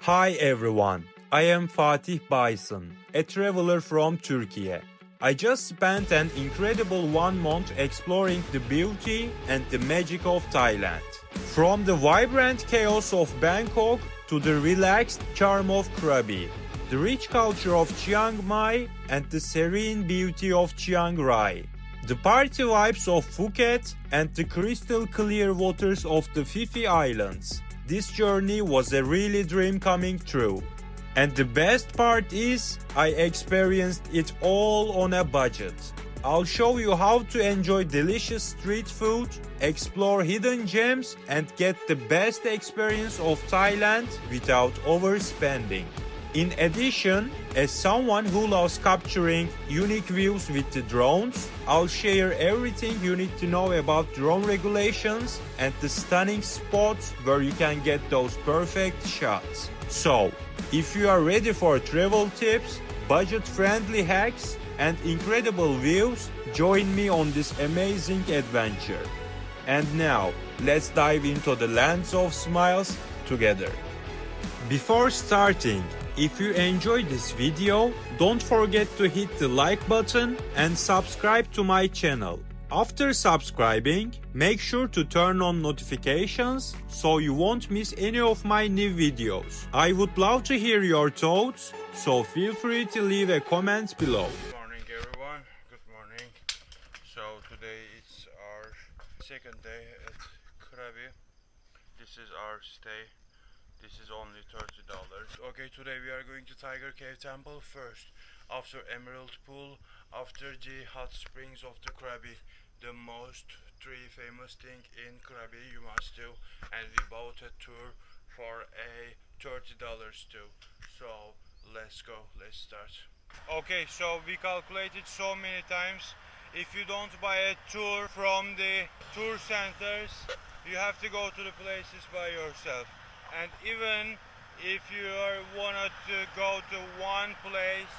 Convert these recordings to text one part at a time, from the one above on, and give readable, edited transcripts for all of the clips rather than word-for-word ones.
Hi everyone, I am Fatih Bison, a traveler from Turkey. I just spent an incredible 1 month exploring the beauty and the magic of Thailand. From the vibrant chaos of Bangkok to the relaxed charm of Krabi, the rich culture of Chiang Mai and the serene beauty of Chiang Rai, the party vibes of Phuket and the crystal clear waters of the Phi Phi Islands. This journey was a really dream coming true. And the best part is, I experienced it all on a budget. I'll show you how to enjoy delicious street food, explore hidden gems, and get the best experience of Thailand without overspending. In addition, as someone who loves capturing unique views with the drones, I'll share everything you need to know about drone regulations and the stunning spots where you can get those perfect shots. So, if you are ready for travel tips, budget-friendly hacks, and incredible views, join me on this amazing adventure. And now, let's dive into the lands of smiles together. Before starting, if you enjoyed this video, don't forget to hit the like button and subscribe to my channel. After subscribing, make sure to turn on notifications so you won't miss any of my new videos. I would love to hear your thoughts, so feel free to leave a comment below. Good morning everyone, good morning. So today it's our second day at Krabi. This is our stay. This is only $30. Okay, today we are going to Tiger Cave Temple first. After Emerald Pool, after the hot springs of the Krabi. The most three famous thing in Krabi you must do. And we bought a tour for a $30 too. So let's go, let's start. Okay, so we calculated so many times. If you don't buy a tour from the tour centers, you have to go to the places by yourself. And even if you wanted to go to one place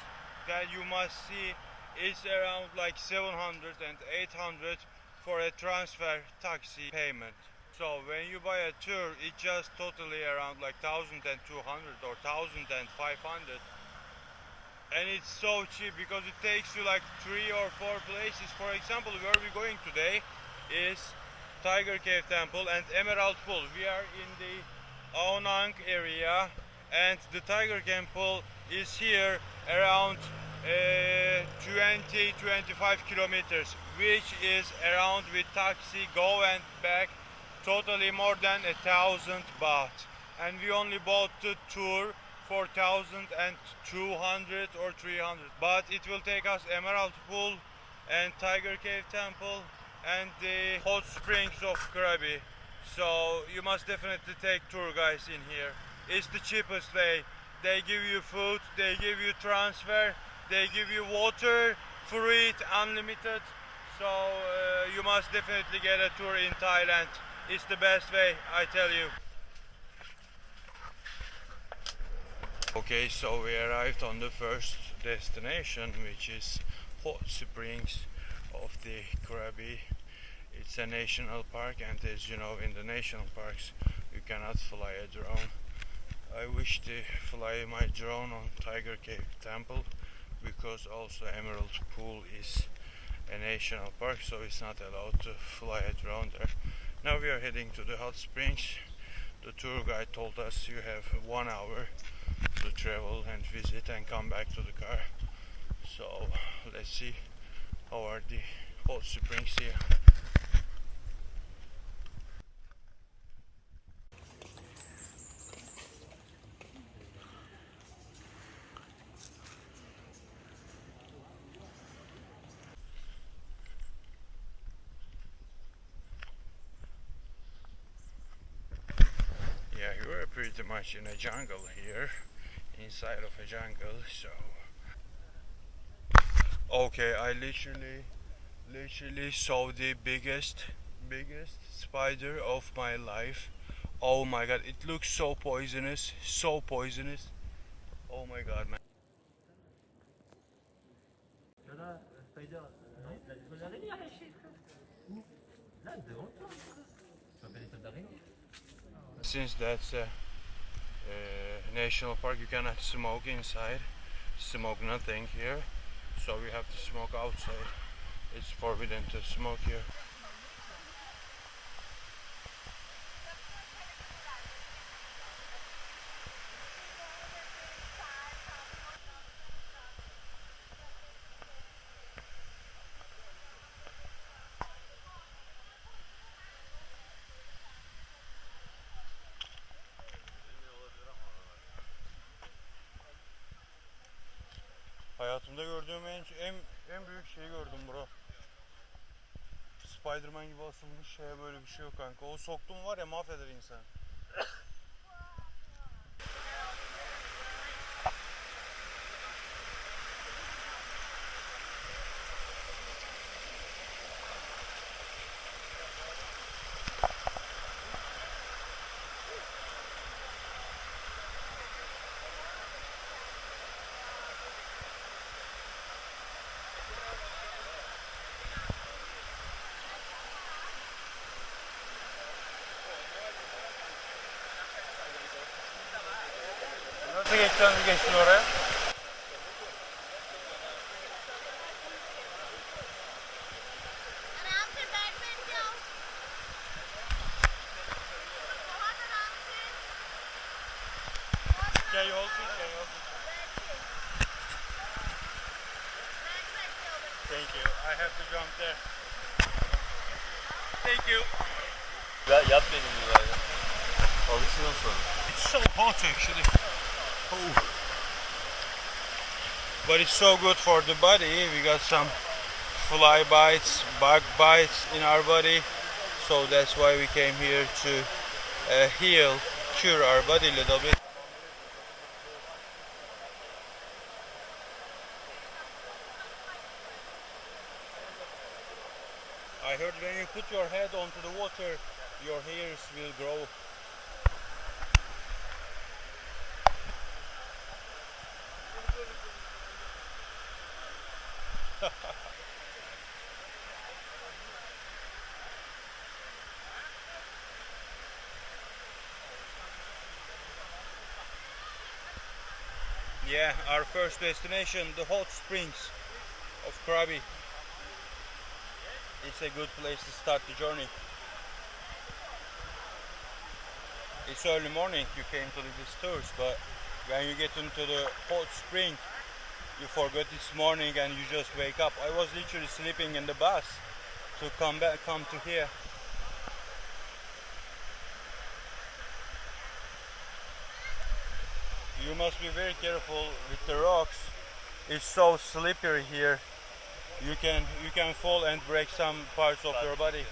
that you must see, it's around like 700 and 800 for a transfer taxi payment. So when you buy a tour, it's just totally around like 1,200 or 1,500. And it's so cheap because it takes you like 3 or 4 places. For example, where we're going today is Tiger Cave Temple and Emerald Pool. We are in the Doğanın area and the Tiger Temple is here around 20-25 kilometers, which is around with taxi go and back totally more than 1,000 baht. And we only bought the tour for 1,200 or 300, but it will take us Emerald Pool and Tiger Cave Temple and the hot springs of Krabi. So you must definitely take tour guys in here. It's the cheapest way. They give you food, they give you transfer, they give you water, free, unlimited. So you must definitely get a tour in Thailand. It's the best way, I tell you. Okay, so we arrived on the first destination, which is hot springs of the Krabi. It's a national park, and as you know, in the national parks you cannot fly a drone. I wish to fly my drone on Tiger Cave Temple because also Emerald Pool is a national park, so it's not allowed to fly a drone there. Now we are heading to the hot springs. The tour guide told us you have 1 hour to travel and visit and come back to the car. So let's see how are the hot springs here. Yeah, you are pretty much in a jungle here, inside of a jungle, so... Okay, I literally saw the biggest spider of my life. Oh my god, it looks so poisonous, so poisonous. Oh my god, man. Since that's a national park. You cannot smoke inside, smoke nothing here, so we have to smoke outside. It's forbidden to smoke here. Hayatımda gördüğüm en büyük şeyi gördüm bro. Spiderman gibi asılmış şeye böyle bir şey yok kanka. O soktum var ya, mahveder insan. Nasıl geçtin oraya? Can you hold it? Thank you. I have to jump there. Thank you. Yat benim gibi abi. Alışıyorsun sonra. It's so hot actually. Oh. But it's so good for the body. We got some fly bites, bug bites in our body. So that's why we came here to heal, cure our body a little bit. I heard when you put your head onto the water, your hairs will grow. Yeah, our first destination, the hot springs of Krabi. It's a good place to start the journey. It's early morning, you came to this tours, but when you get into the hot spring, you forget it's morning and you just wake up. I was literally sleeping in the bus to come to here. You must be very careful with the rocks. It's so slippery here. You can fall and break some parts of your body.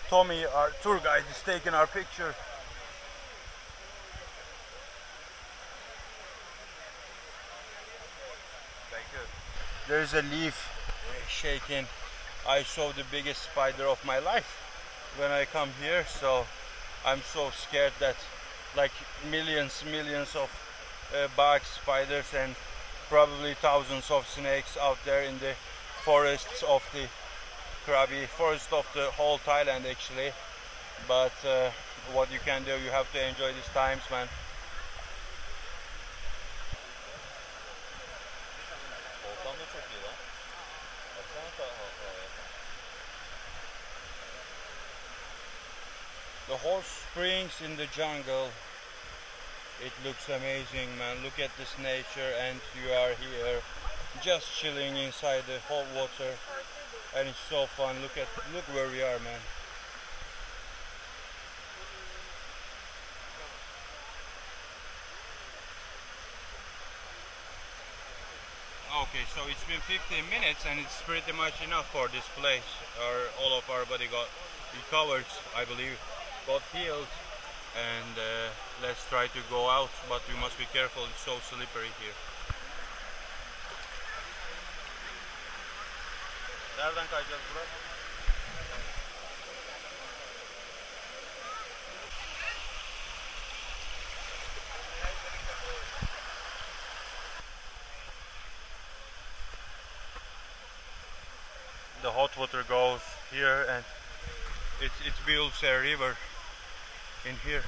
Tommy, our tour guide, is taking our picture. Thank you. There's a leaf shaking. I saw the biggest spider of my life when I come here, so I'm so scared that like millions of bugs, spiders, and probably thousands of snakes out there in the forests of the Krabi, forest of the whole Thailand actually. But what you can do, you have to enjoy these times, man. Volkan da çok iyi lan. Baksana havaya. The hot springs in the jungle. It looks amazing, man. Look at this nature, and you are here just chilling inside the hot water, and it's so fun. Look where we are, man. Okay, so it's been 15 minutes and it's pretty much enough for this place. All of our body got recovered, I believe, got healed, and let's try to go out, but we must be careful, it's so slippery here. Nereden kayacağız Burak? The hot water goes here and it builds a river in here.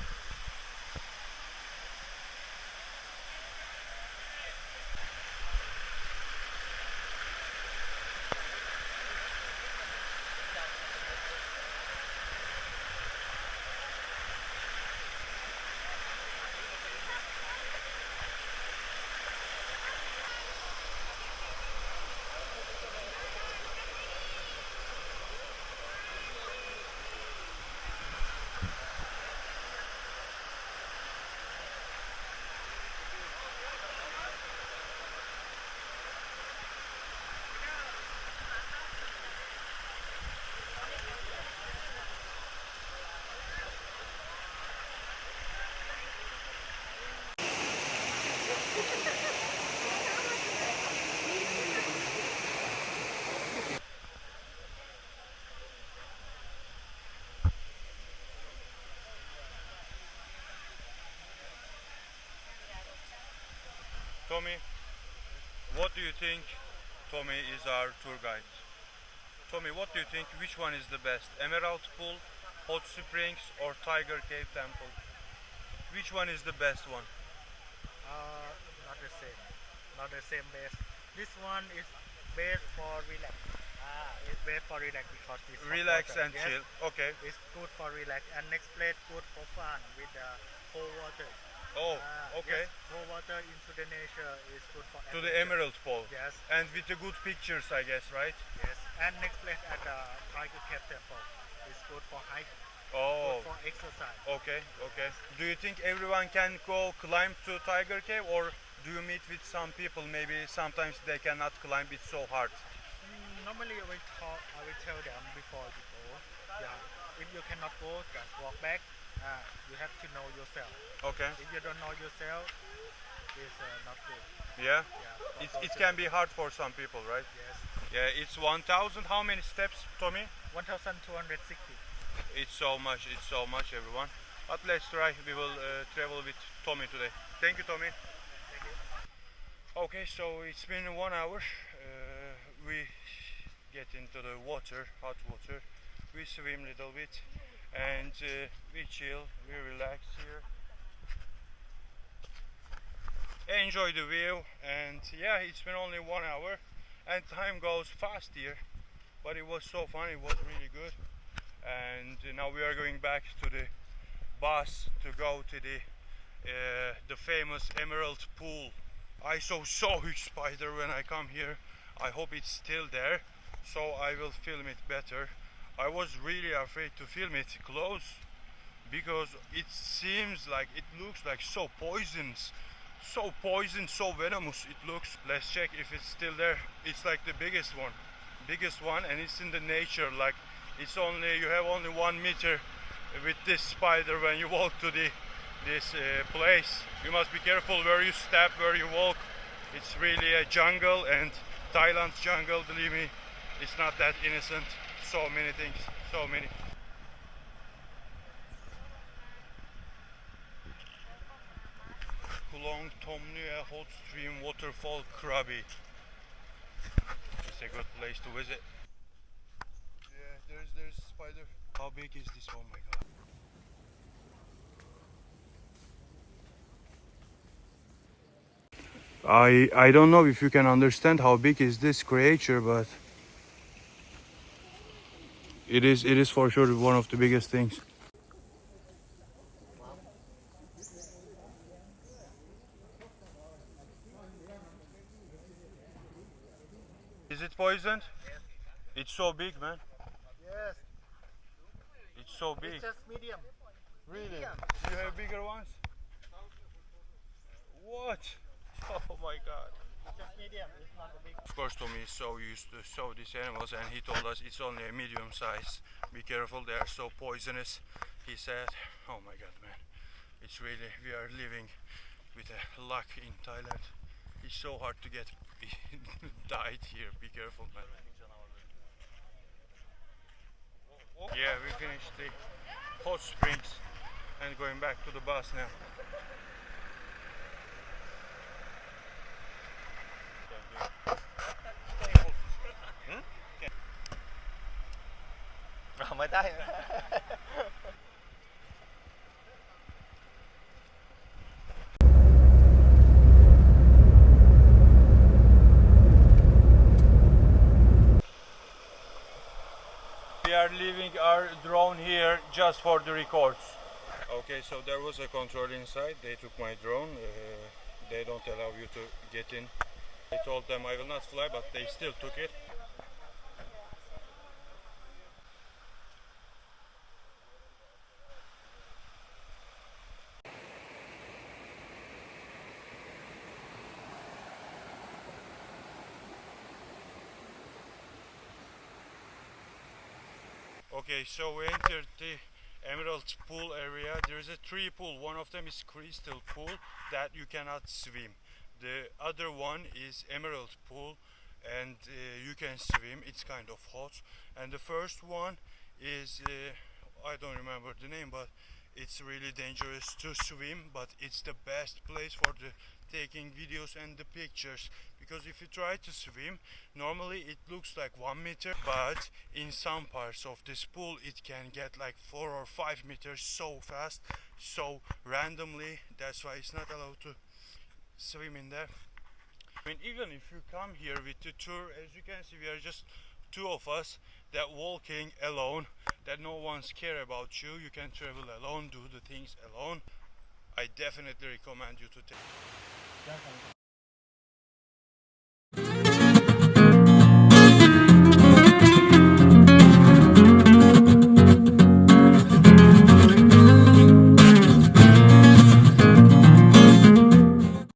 Tommy, what do you think? Tommy is our tour guide. Tommy, what do you think? Which one is the best? Emerald Pool, Hot Springs, or Tiger Cave Temple? Which one is the best one? Not the same. Not the same base. This one is best for relax. It's best for relax because it's hot Relax water. and Yes, chill. Okay. it's good for relax. And next place good for fun with the cold water. Oh, okay. Yes, cold water into the nature is good for To the adventure. Emerald Pool. Yes, And with the good pictures, I guess, right? yes. And next place at the Tiger Cave Temple is good for hiking, Oh, good for exercise. okay, okay. Do you think everyone can go climb to Tiger Cave, or do you meet with some people, maybe sometimes they cannot climb, it's so hard? Normally I will tell them before you go. Yeah, if you cannot go, just walk back. You have to know yourself. Okay. If you don't know yourself, it's not good. Yeah? Yeah. It can be hard for some people, right? Yes. Yeah, it's 1,000. How many steps, Tommy? 1,260. It's so much, everyone. But let's try. We will travel with Tommy today. Thank you, Tommy. Thank you. Okay, so it's been 1 hour. We get into the water, hot water. We swim a little bit, and we chill. We relax here. Enjoy the view, and yeah, it's been only 1 hour, and time goes fast here. But it was so fun. It was really good. And now we are going back to the bus to go to the famous Emerald Pool. I saw so huge spider when I come here. I hope it's still there, so I will film it better. I was really afraid to film it close because it seems like it looks like so poisonous, so venomous it looks. Let's check if it's still there. It's like the biggest one, and it's in the nature. Like it's only, you have only 1 meter with this spider when you walk to this place. You must be careful where you step, where you walk. It's really a jungle, and Thailand's jungle, believe me, it's not that innocent. So many things, so many. Kulong Tomnue hot stream waterfall Krabi. It's a good place to visit. Yeah, there's a spider. How big is this? Oh my god. I don't know if you can understand how big is this creature, but it is for sure one of the biggest things. Is it poisoned? Yes. It's so big, man. Yes. It's so big. It's just medium. Really? medium. You have bigger ones? What? Oh my god. It's just medium. It's not a big. Of course, Tommy is so used to show these animals, and he told us it's only a medium size. Be careful, they are so poisonous. He said, oh my god, man. It's really, we are living with a luck in Thailand. It's so hard to get died here. Be careful, man. Yeah, we finished the hot springs and going back to the bus now. Mới tới. We are leaving our drone here just for the records. Okay, so there was a control inside. They took my drone. They don't allow you to get in. I told them I will not fly, but they still took it. Okay, so we entered the Emerald Pool area. There is a 3 pool. One of them is crystal pool that you cannot swim. The other one is Emerald Pool, and you can swim. It's kind of hot. And the first one is I don't remember the name, but it's really dangerous to swim, but it's the best place for the taking videos and the pictures, because if you try to swim, normally it looks like 1 meter, but in some parts of this pool it can get like 4 or 5 meters so fast, so randomly. That's why it's not allowed to swim in there. I mean, even if you come here with the tour, as you can see, we are just two of us that walking alone, that no one's care about you. You can travel alone, do the things alone. I definitely recommend you to take. Gel kanka.